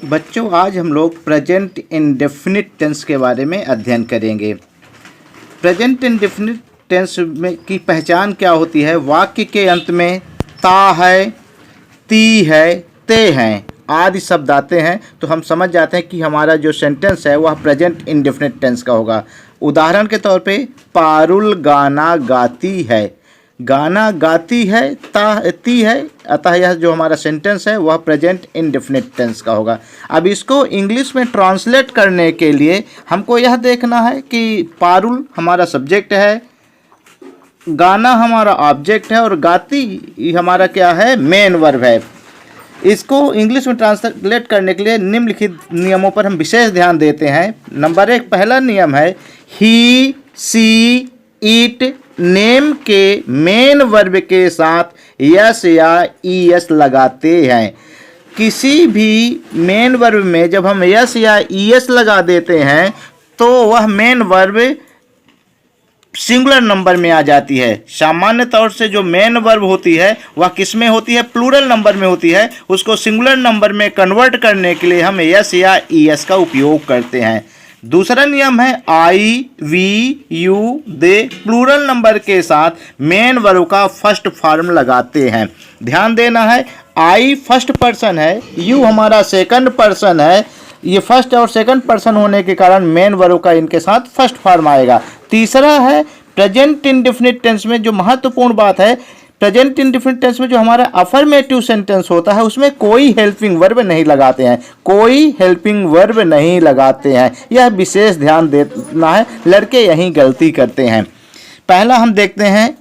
बच्चों, आज हम लोग प्रेजेंट इंडेफिनिट टेंस के बारे में अध्ययन करेंगे। प्रेजेंट इंडेफिनिट टेंस में की पहचान क्या होती है? वाक्य के अंत में ता है, ती है, ते हैं आदि शब्द आते हैं तो हम समझ जाते हैं कि हमारा जो सेंटेंस है वह प्रेजेंट इंडेफिनिट टेंस का होगा। उदाहरण के तौर पे पारुल गाना गाती है, गाना गाती है, ती है, अतः यह जो हमारा सेंटेंस है वह प्रेजेंट इंडेफिनिट टेंस का होगा। अब इसको इंग्लिश में ट्रांसलेट करने के लिए हमको यह देखना है कि पारुल हमारा सब्जेक्ट है, गाना हमारा ऑब्जेक्ट है और गाती हमारा क्या है? मेन वर्ब है। इसको इंग्लिश में ट्रांसलेट करने के लिए निम्नलिखित नियमों पर हम विशेष ध्यान देते हैं। नंबर 1 पहला नियम है ही, सी, इट नेम के मेन वर्ब के साथ यस या ईएस लगाते हैं। किसी भी मेन वर्ब में जब हम यस या ईएस लगा देते हैं तो वह मेन वर्ब सिंगुलर नंबर में आ जाती है। सामान्य तौर से जो मेन वर्ब होती है वह किस में होती है? प्लूरल नंबर में होती है। उसको सिंगुलर नंबर में कन्वर्ट करने के लिए हम यस या ईएस का उपयोग करते हैं। दूसरा नियम है I, we, you, they plural number के साथ मेन वर्ब का फर्स्ट फॉर्म लगाते हैं। ध्यान देना है, आई फर्स्ट पर्सन है, यू हमारा सेकंड पर्सन है। ये फर्स्ट और सेकंड पर्सन होने के कारण मेन वर्ब का इनके साथ फर्स्ट फॉर्म आएगा। तीसरा है प्रेजेंट इंडेफिनिट टेंस में जो महत्वपूर्ण बात है, प्रेजेंट इंडेफिनिट टेंस में जो हमारा अफर्मेटिव सेंटेंस होता है उसमें कोई हेल्पिंग वर्ब नहीं लगाते हैं, कोई हेल्पिंग वर्ब नहीं लगाते हैं। यह विशेष ध्यान देना है, लड़के यही गलती करते हैं। पहला हम देखते हैं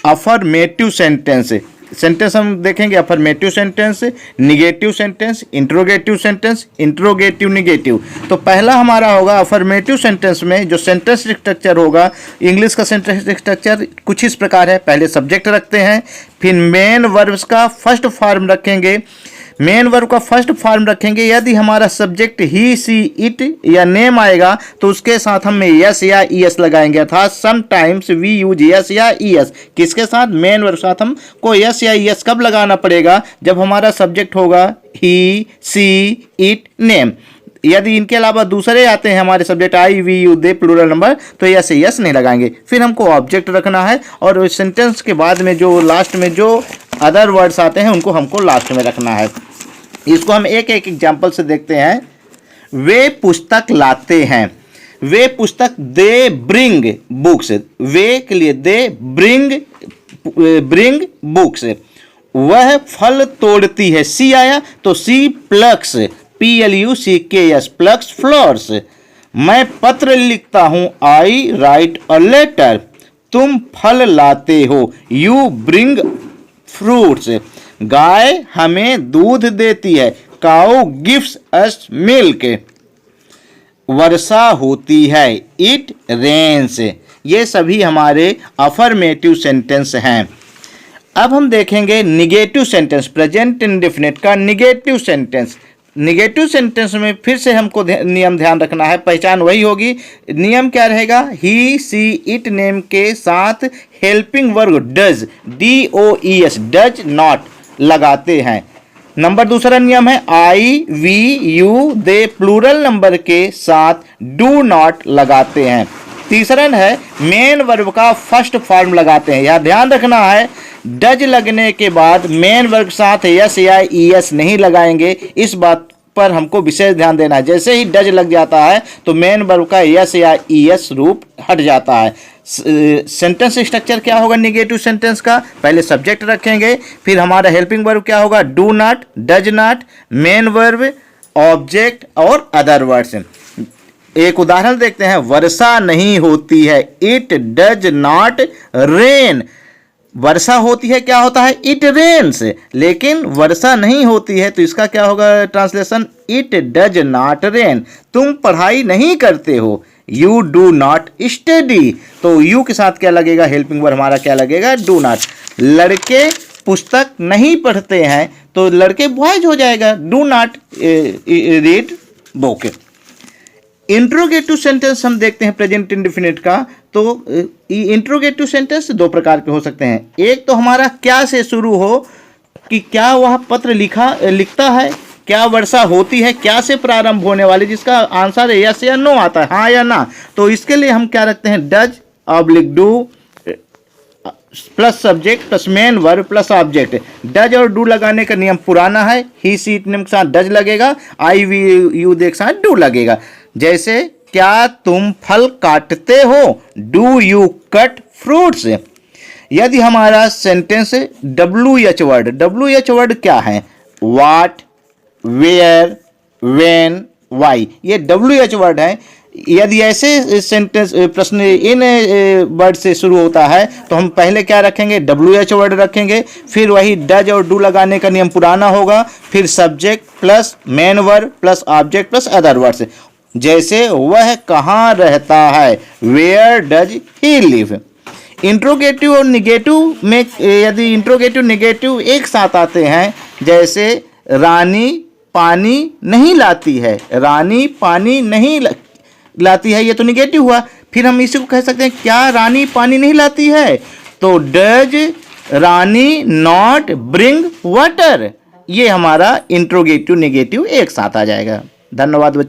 अफर्मेटिव सेंटेंस। सेंटेंस हम देखेंगे affirmative sentence, negative sentence, interrogative sentence, interrogative negative. तो पहला हमारा होगा अफर्मेटिव सेंटेंस में जो सेंटेंस स्ट्रक्चर होगा, इंग्लिश का सेंटेंस स्ट्रक्चर कुछ इस प्रकार है। पहले सब्जेक्ट रखते हैं, फिर मेन वर्ब्स का फर्स्ट फॉर्म रखेंगे। मेन वर्ब का फर्स्ट फॉर्म रखेंगे। यदि हमारा सब्जेक्ट ही, सी, इट या नेम आएगा तो उसके साथ हम यस या ईएस लगाएंगे, अर्थात समटाइम्स वी यूज यस या ईएस। किसके साथ? मेन वर्ब साथ हमको यस या ईएस कब लगाना पड़ेगा? जब हमारा सब्जेक्ट होगा ही, सी, इट, नेम। यदि इनके अलावा दूसरे आते हैं हमारे subject I, we, you, they plural number तो यस यस नहीं लगाएंगे। फिर हमको ऑब्जेक्ट रखना है और सेंटेंस के बाद में जो लास्ट में जो अदर वर्ड्स आते हैं उनको हमको लास्ट में रखना है। इसको हम एक एक एग्जाम्पल से देखते हैं। वे पुस्तक लाते हैं, वे पुस्तक, दे ब्रिंग बुक्स, वे के लिए दे ब्रिंग बुक्स। वह फल तोड़ती है, सी आया तो सी प्लक्स, PLUCKS प्लक्स फ्लावर्स। मैं पत्र लिखता हूं, आई राइट अ लेटर। तुम फल लाते हो, यू ब्रिंग फ्रूट्स। गाय हमें दूध देती है, काउ गिव्स अस मिल्क। वर्षा होती है, इट रेन्स। ये सभी हमारे अफर्मेटिव सेंटेंस हैं। अब हम देखेंगे निगेटिव सेंटेंस, प्रेजेंट इंडेफिनिट का निगेटिव सेंटेंस। निगेटिव सेंटेंस में फिर से हमको नियम ध्यान रखना है, पहचान वही होगी। नियम क्या रहेगा? ही, सी, इट नेम के साथ helping verb does, DOES, does not लगाते हैं। नंबर दूसरा नियम है I, we, you, they plural number के साथ डू नॉट लगाते हैं। तीसरा है मेन वर्ब का फर्स्ट फॉर्म लगाते हैं। यह ध्यान रखना है, डज लगने के बाद मेन वर्ब के साथ यस या ईएस नहीं लगाएंगे। इस बात पर हमको विशेष ध्यान देना है। जैसे ही डज लग जाता है तो मेन वर्ब का यस या ईएस रूप हट जाता है। सेंटेंस स्ट्रक्चर क्या होगा निगेटिव सेंटेंस का? पहले सब्जेक्ट रखेंगे, फिर हमारा हेल्पिंग वर्ब क्या होगा? Do not, does not, main verb, object और अदर वर्ड्स। एक उदाहरण देखते हैं, वर्षा नहीं होती है, इट डज नॉट रेन। वर्षा होती है, क्या होता है? It rains. लेकिन वर्षा नहीं होती है तो इसका क्या होगा translation? It does not rain. तुम पढ़ाई नहीं करते हो, यू डू नॉट स्टडी। तो यू के साथ क्या लगेगा? हेल्पिंग वर्ब हमारा क्या लगेगा? Do not. लड़के पुस्तक नहीं पढ़ते हैं तो लड़के बॉयज हो जाएगा, do not read book. Interrogative sentence हम देखते हैं प्रेजेंट इंडेफिनिट का। तो इंट्रोगेटिव सेंटेंस दो प्रकार के हो सकते हैं। एक तो हमारा क्या से शुरू हो कि क्या वह पत्र लिखता है, क्या वर्षा होती है, क्या से प्रारंभ होने वाली, जिसका आंसर है यस या नो आता है, हाँ या ना। तो इसके लिए हम क्या रखते हैं, does oblique do plus subject plus main verb plus object. Does और डू लगाने का नियम पुराना है, ही सी इट नेम के साथ डज लगेगा, आई वी यू दे के साथ डू लगेगा। जैसे क्या तुम फल काटते हो, डू यू कट फ्रूट्स। यदि हमारा सेंटेंस WH वर्ड क्या है, वाट, वेयर, वेन, वाई, ये WH वर्ड है। यदि ऐसे सेंटेंस प्रश्न इन वर्ड से शुरू होता है तो हम पहले क्या रखेंगे, WH वर्ड रखेंगे, फिर वही डज और डू लगाने का नियम पुराना होगा, फिर subject plus main verb plus object plus other words. जैसे वह कहाँ रहता है, where does he live. Interrogative और निगेटिव में यदि इंट्रोगेटिव निगेटिव एक साथ आते हैं, जैसे रानी पानी नहीं लाती है, रानी पानी नहीं लाती है, ये तो निगेटिव हुआ। फिर हम इसी को कह सकते हैं, क्या रानी पानी नहीं लाती है, तो does Rani not bring water. ये हमारा इंट्रोगेटिव निगेटिव एक साथ आ जाएगा। धन्यवाद बच्चों।